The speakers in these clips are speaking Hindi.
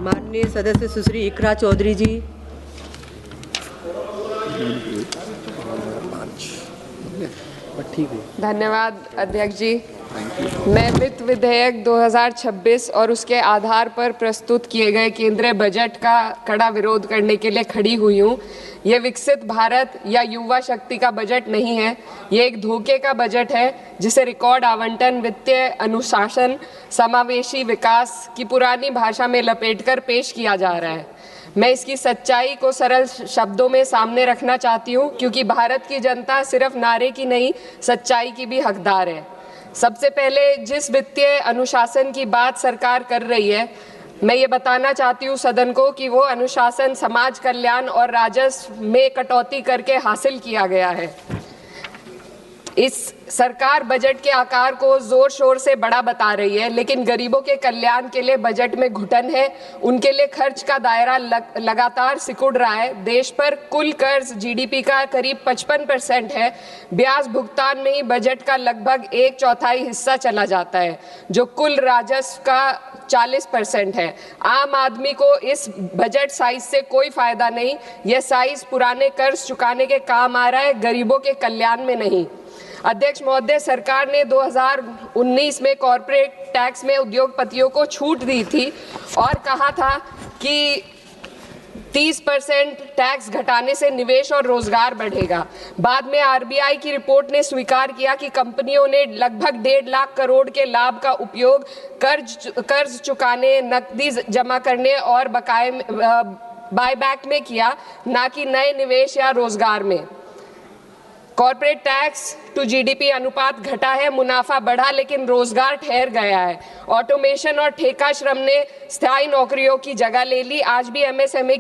माननीय सदस्य सुश्री इकरा चौधरी जी। धन्यवाद अध्यक्ष जी। मैं वित्त विधेयक 2026 और उसके आधार पर प्रस्तुत किए गए केंद्रीय बजट का कड़ा विरोध करने के लिए खड़ी हुई हूँ। ये विकसित भारत या युवा शक्ति का बजट नहीं है, ये एक धोखे का बजट है जिसे रिकॉर्ड आवंटन, वित्तीय अनुशासन, समावेशी विकास की पुरानी भाषा में लपेटकर पेश किया जा रहा है। मैं इसकी सच्चाई को सरल शब्दों में सामने रखना चाहती हूँ, क्योंकि भारत की जनता सिर्फ नारे की नहीं, सच्चाई की भी हकदार है। सबसे पहले जिस वित्तीय अनुशासन की बात सरकार कर रही है, मैं ये बताना चाहती हूँ सदन को कि वो अनुशासन समाज कल्याण और राजस्व में कटौती करके हासिल किया गया है। इस सरकार बजट के आकार को जोर शोर से बड़ा बता रही है, लेकिन गरीबों के कल्याण के लिए बजट में घुटन है। उनके लिए खर्च का दायरा लगातार सिकुड़ रहा है। देश पर कुल कर्ज जीडीपी का करीब 55% है। ब्याज भुगतान में ही बजट का लगभग 1/4 हिस्सा चला जाता है, जो कुल राजस्व का 40% है। आम आदमी को इस बजट साइज से कोई फायदा नहीं। यह साइज पुराने कर्ज चुकाने के काम आ रहा है, गरीबों के कल्याण में नहीं। अध्यक्ष महोदय, सरकार ने 2019 में कॉर्पोरेट टैक्स में उद्योगपतियों को छूट दी थी और कहा था कि 30% टैक्स घटाने से निवेश और रोजगार बढ़ेगा। बाद में आरबीआई की रिपोर्ट ने स्वीकार किया कि कंपनियों ने लगभग 1.5 लाख करोड़ के लाभ का उपयोग कर्ज चुकाने, नकदी जमा करने और बकाये बायबैक में किया, ना कि नए निवेश या रोजगार में। कॉर्पोरेट टैक्स टू जीडीपी अनुपात घटा है, मुनाफा बढ़ा, लेकिन रोजगार ठहर गया है। ऑटोमेशन और ठेका श्रम ने स्थायी नौकरियों की जगह ले ली। आज भी एमएसएमई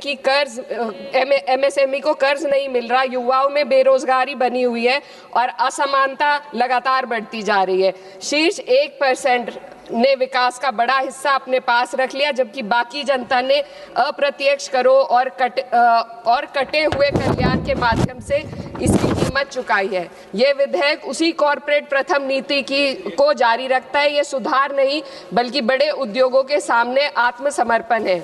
को कर्ज नहीं मिल रहा। युवाओं में बेरोजगारी बनी हुई है और असमानता लगातार बढ़ती जा रही है। शीर्ष 1% ने विकास का बड़ा हिस्सा अपने पास रख लिया, जबकि बाकी जनता ने अप्रत्यक्ष करों और कटे हुए कल्याण के माध्यम से इसकी कीमत चुकाई है। ये विधेयक उसी कॉर्पोरेट प्रथम नीति को जारी रखता है। ये सुधार नहीं, बल्कि बड़े उद्योगों के सामने आत्मसमर्पण है।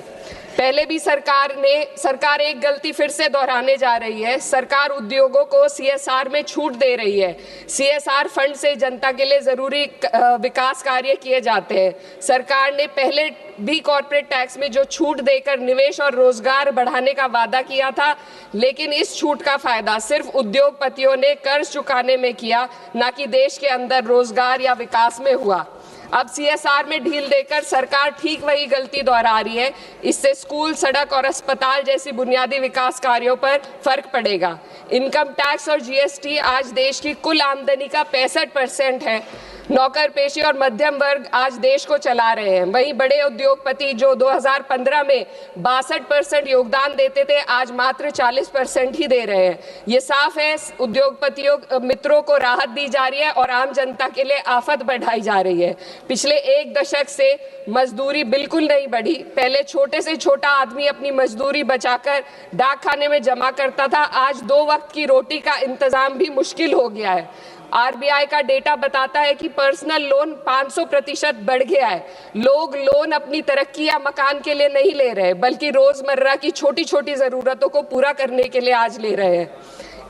पहले भी सरकार एक गलती फिर से दोहराने जा रही है। सरकार उद्योगों को सीएसआर में छूट दे रही है। सीएसआर फंड से जनता के लिए जरूरी विकास कार्य किए जाते हैं। सरकार ने पहले भी कॉर्पोरेट टैक्स में जो छूट देकर निवेश और रोजगार बढ़ाने का वादा किया था, लेकिन इस छूट का फायदा सिर्फ उद्योगपतियों ने कर्ज चुकाने में किया, ना कि देश के अंदर रोजगार या विकास में हुआ। अब सीएसआर में ढील देकर सरकार ठीक वही गलती दोहरा रही है। इससे स्कूल, सड़क और अस्पताल जैसी बुनियादी विकास कार्यों पर फर्क पड़ेगा। इनकम टैक्स और जीएसटी आज देश की कुल आमदनी का 65% है। नौकर पेशी और मध्यम वर्ग आज देश को चला रहे हैं। वहीं बड़े उद्योगपति जो 2015 में 62% योगदान देते थे, आज मात्र 40% ही दे रहे हैं। ये साफ है, उद्योगपतियों मित्रों को राहत दी जा रही है और आम जनता के लिए आफत बढ़ाई जा रही है। पिछले 1 दशक से मजदूरी बिल्कुल नहीं बढ़ी। पहले छोटे से छोटा आदमी अपनी मजदूरी बचाकर डाक खाने में जमा करता था, आज 2 वक्त की रोटी का इंतजाम भी मुश्किल हो गया है। आरबीआई का डेटा बताता है कि पर्सनल लोन 500% बढ़ गया है। लोग लोन अपनी तरक्की या मकान के लिए नहीं ले रहे, बल्कि रोजमर्रा की छोटी छोटी जरूरतों को पूरा करने के लिए आज ले रहे हैं।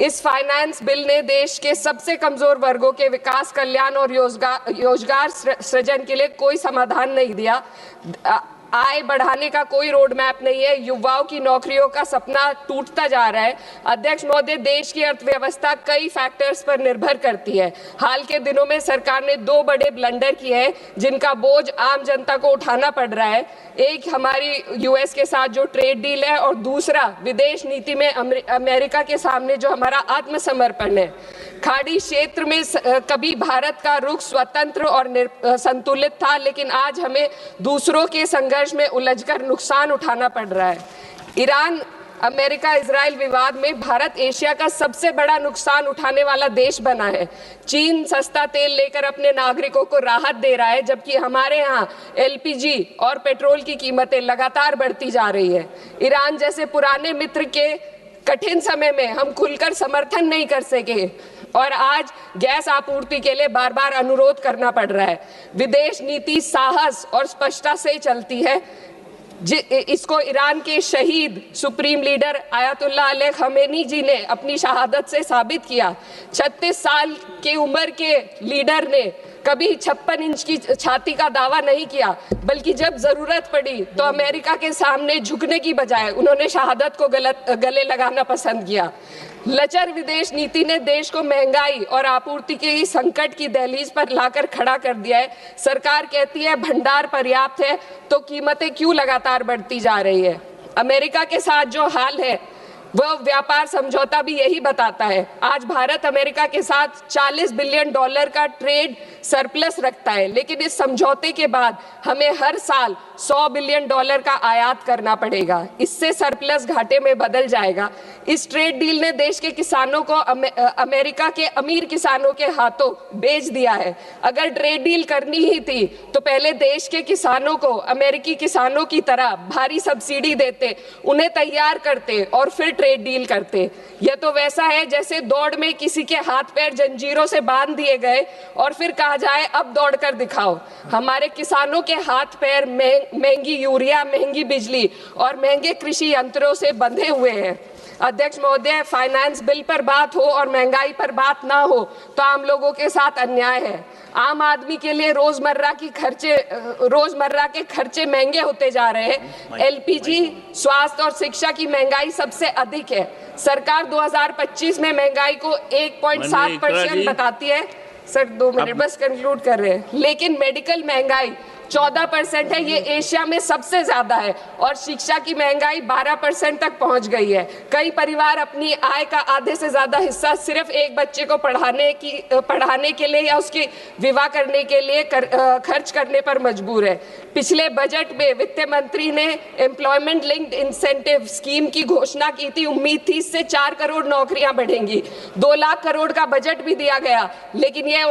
इस फाइनेंस बिल ने देश के सबसे कमजोर वर्गों के विकास, कल्याण और रोजगार सृजन के लिए कोई समाधान नहीं दिया। आय बढ़ाने का कोई रोड मैप नहीं है। युवाओं की नौकरियों का सपना टूटता जा रहा है। अध्यक्ष महोदय, देश की अर्थव्यवस्था कई फैक्टर्स पर निर्भर करती है। हाल के दिनों में सरकार ने 2 बड़े ब्लंडर किए हैं, जिनका बोझ आम जनता को उठाना पड़ रहा है। एक हमारी यूएस के साथ जो ट्रेड डील है, और दूसरा विदेश नीति में अमेरिका के सामने जो हमारा आत्मसमर्पण है। खाड़ी क्षेत्र में कभी भारत का रुख स्वतंत्र और संतुलित था, लेकिन आज हमें दूसरों के संघर्ष में उलझकर नुकसान उठाना पड़ रहा है। ईरान अमेरिका इजराइल विवाद में भारत एशिया का सबसे बड़ा नुकसान उठाने वाला देश बना है। चीन सस्ता तेल लेकर अपने नागरिकों को राहत दे रहा है, जबकि हमारे यहाँ एलपीजी और पेट्रोल की कीमतें लगातार बढ़ती जा रही है। ईरान जैसे पुराने मित्र के कठिन समय में हम खुलकर समर्थन नहीं कर सके और आज गैस आपूर्ति के लिए बार बार अनुरोध करना पड़ रहा है। विदेश नीति साहस और स्पष्टता से चलती है। इसको ईरान के शहीद supreme leader Ayatollah Ali Khamenei ji ने अपनी शहादत से साबित किया। 36 साल की उम्र के लीडर ने कभी 56 इंच की छाती का दावा नहीं किया, बल्कि जब जरूरत पड़ी तो अमेरिका के सामने झुकने की बजाय उन्होंने शहादत को गले लगाना पसंद किया। लचर विदेश नीति ने देश को महंगाई और आपूर्ति के संकट की दहलीज पर लाकर खड़ा कर दिया है। सरकार कहती है भंडार पर्याप्त है, तो कीमतें क्यों लगातार बढ़ती जा रही है। अमेरिका के साथ जो हाल है वह व्यापार समझौता भी यही बताता है। आज भारत अमेरिका के साथ $40 बिलियन का ट्रेड सरप्लस रखता है, लेकिन इस समझौते के बाद हमें हर साल $100 बिलियन का आयात करना पड़ेगा। इससे सरप्लस घाटे में बदल जाएगा। इस ट्रेड डील ने देश के किसानों को अमेरिका के अमीर किसानों के हाथों बेच दिया है। अगर ट्रेड डील करनी ही थी तो पहले देश के किसानों को अमेरिकी किसानों की तरह भारी सब्सिडी देते, उन्हें तैयार करते और फिर ट्रेड डील करते। यह तो वैसा है जैसे दौड़ में किसी के हाथ पैर जंजीरों से बांध दिए गए और फिर कहा जाए अब दौड़ कर दिखाओ। हमारे किसानों के हाथ पैर महंगी यूरिया, महंगी बिजली और महंगे कृषि यंत्रों से बंधे हुए हैं। अध्यक्ष महोदय, फाइनेंस बिल पर बात हो और महंगाई पर बात ना हो तो आम लोगों के साथ अन्याय है। आम आदमी के लिए रोजमर्रा के खर्चे महंगे होते जा रहे हैं। एलपीजी, स्वास्थ्य और शिक्षा की महंगाई सबसे अधिक है। सरकार 2025 में महंगाई को 1.7% बताती है। सर 2 मिनट बस कंक्लूड कर रहे हैं। लेकिन मेडिकल महंगाई 14% है, ये एशिया में सबसे ज्यादा है। और शिक्षा की महंगाई 12% तक पहुंच गई है। कई परिवार अपनी आय का आधे से ज्यादा हिस्सा सिर्फ एक बच्चे को पढ़ाने के लिए या उसकी विवाह करने के लिए खर्च करने पर मजबूर है। पिछले बजट में वित्त मंत्री ने एम्प्लॉयमेंट लिंक्ड इंसेंटिव स्कीम की घोषणा की थी। उम्मीद थी इससे 4 करोड़ नौकरियां बढ़ेंगी। 2 लाख करोड़ का बजट भी दिया गया, लेकिन ये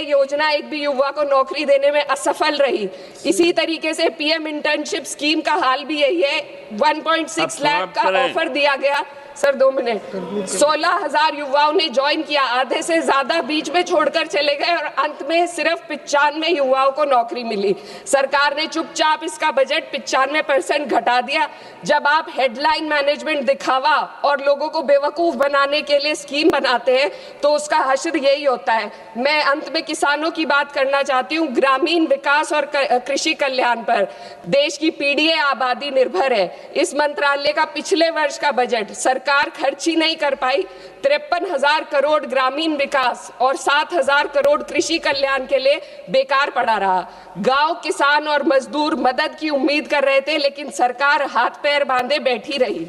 योजना एक भी युवा को नौकरी देने में असफल रही। इसी तरीके से पीएम इंटर्नशिप स्कीम का हाल भी यही है। 1.6 लाख का ऑफर दिया गया। Sir 2 minute. 16,000 युवाओं ने ज्वाइन किया, आधे से ज्यादा बीच में छोड़कर चले गए और अंत में सिर्फ 95 युवाओं को नौकरी मिली। सरकार ने चुपचाप इसका बजट 95% घटा दिया। जब आप हेडलाइन मैनेजमेंट, दिखावा और लोगों को बेवकूफ बनाने के लिए स्कीम बनाते हैं तो उसका हश्र यही होता है। मैं अंत में किसानों की बात करना चाहती हूँ। ग्रामीण विकास और कृषि कल्याण पर देश की पीढ़ी आबादी निर्भर है। इस मंत्रालय का पिछले वर्ष का बजट सरकार खर्च ही नहीं कर पाई। 53,000 करोड़ ग्रामीण विकास और 7,000 करोड़ कृषि कल्याण के लिए बेकार पड़ा रहा। गांव, किसान और मजदूर मदद की उम्मीद कर रहे थे, लेकिन सरकार हाथ पैर बांधे बैठी रही।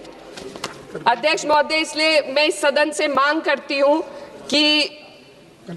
अध्यक्ष महोदय, इसलिए मैं इस सदन से मांग करती हूं कि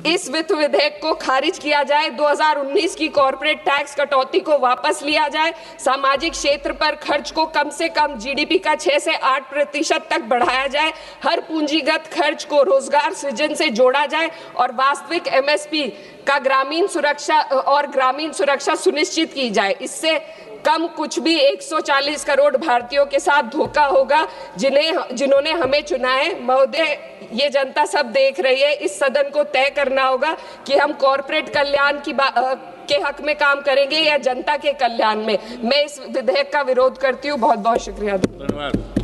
इस वित्त विधेयक को खारिज किया जाए। 2019 की कॉर्पोरेट टैक्स कटौती को वापस लिया जाए। सामाजिक क्षेत्र पर खर्च को कम से कम जीडीपी का 6 से 8% तक बढ़ाया जाए। हर पूंजीगत खर्च को रोजगार सृजन से जोड़ा जाए और वास्तविक एमएसपी का ग्रामीण सुरक्षा सुनिश्चित की जाए। इससे कम कुछ भी 140 करोड़ भारतीयों के साथ धोखा होगा जिन्होंने हमें चुना है। महोदय, ये जनता सब देख रही है। इस सदन को तय करना होगा कि हम कॉर्पोरेट कल्याण के हक में काम करेंगे या जनता के कल्याण में। मैं इस विधेयक का विरोध करती हूँ। बहुत बहुत शुक्रिया। धन्यवाद।